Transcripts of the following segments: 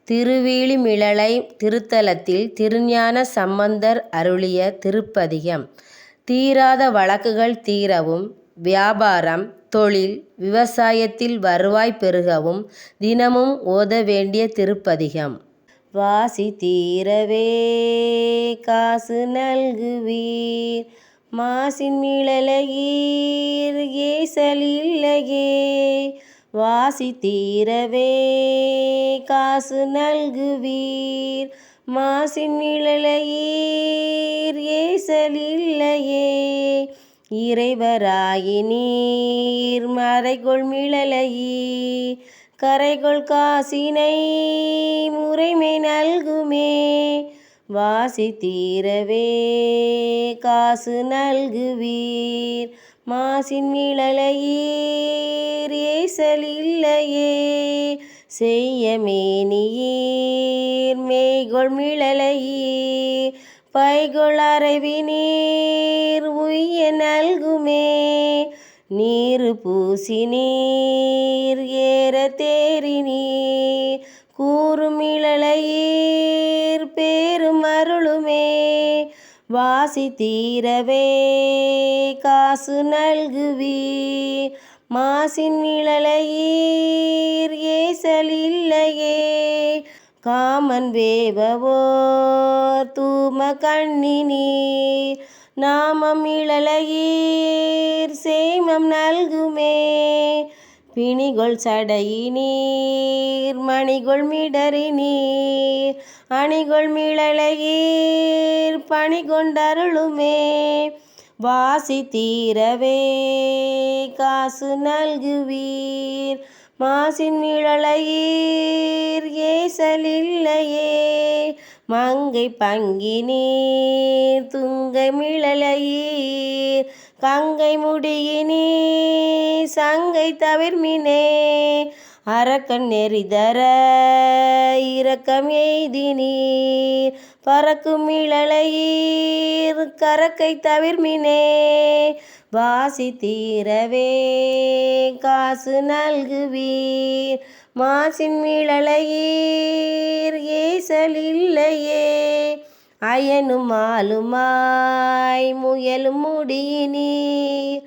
திருவிழிமிழலை திருத்தலத்தில் திருஞான சம்பந்தர் அருளிய திருப்பதிகம். தீராத வழக்குகள் தீரவும், வியாபாரம், தொழில், விவசாயத்தில் வருவாய் பெருகவும் தினமும் ஓத வேண்டிய திருப்பதிகம். வாசி தீரவே காசு நல்குவீர், மாசின் மிழலையீர் ஏசலில்லையே. வாசி தீரவே காசு நல்குவீர், மாசின் மிழலையீர் ஏசலில்லையே. இறைவராயினீர் மறைகொள் மிழலையீர், கரைகொள் காசினை முறைமை நல்குமே. வாசி தீரவே காசு நல்குவீர், மாசின் மிழலையீர் ஏசலில்லையே. செய்ய மேனியீர் மேய்கொள் மிழலையீர், பைகொள் அறைவினீர் உய்ய நல்குமே. நீரு பூசினீர் ஏற தேறினீர், கூறும் மிழலையீர் பேரும் அருளுமே. வாசி தீரவே காசு நல்குவீர், மாசின் மிழலையீர் ஏசலில்லையே. காமன் வேவவோர் தூம கண்ணினீர், நாமம் மிழலையீர் சேமம் நல்குமே. பிணிகொள் சடையினீர் மணிகொள் மிடறினீர், அணிகொள் மிழலையீர் பணிகொண்டருளுமே. வாசி தீரவே காசு நல்குவீர், மாசின் மிழலையீர் ஏசலில்லையே. மங்கை பங்கினீர் துங்கை மிழலையீர், கங்கை முடியினீர் சங்கை தவிர்மினே. அரக்கன் நெறிதர இரக்கம் எய்தினீர், பறக்கும் மிழலையீர் கரக்கை தவிர்மினே. வாசி தீரவே காசு நல்குவீர், மாசின் மிழலையீர் ஏசலில்லையே. அயனும் ஆளுமாய் முயலும் முடியினீர்,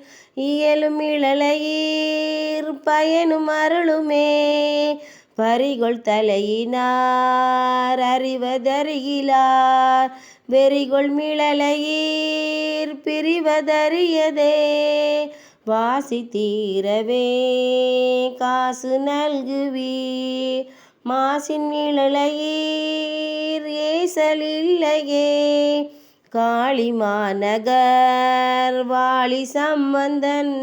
இயலும் மிழலையீர் பயனும் அருளுமே. பரிகொள் தலையினார் அறிவதறிகிலார், வெறிகொள் மிழலையீர் பிரிவதறியதே. வாசி தீரவே காசு நல்குவீர், மாசின் மிழலையீர் ஏசலில்லையே. காளி மாநகர் வாழி சம்பந்தன்,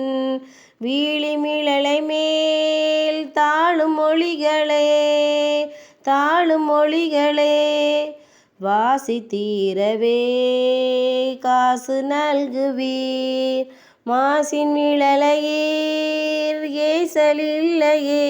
வீழி மிழலை மேல் தாழும் மொழிகளே தாழும் மொழிகளே. வாசி தீரவே காசு நல்குவீர், மாசின் மிழலையீர் ஏசலில்லையே.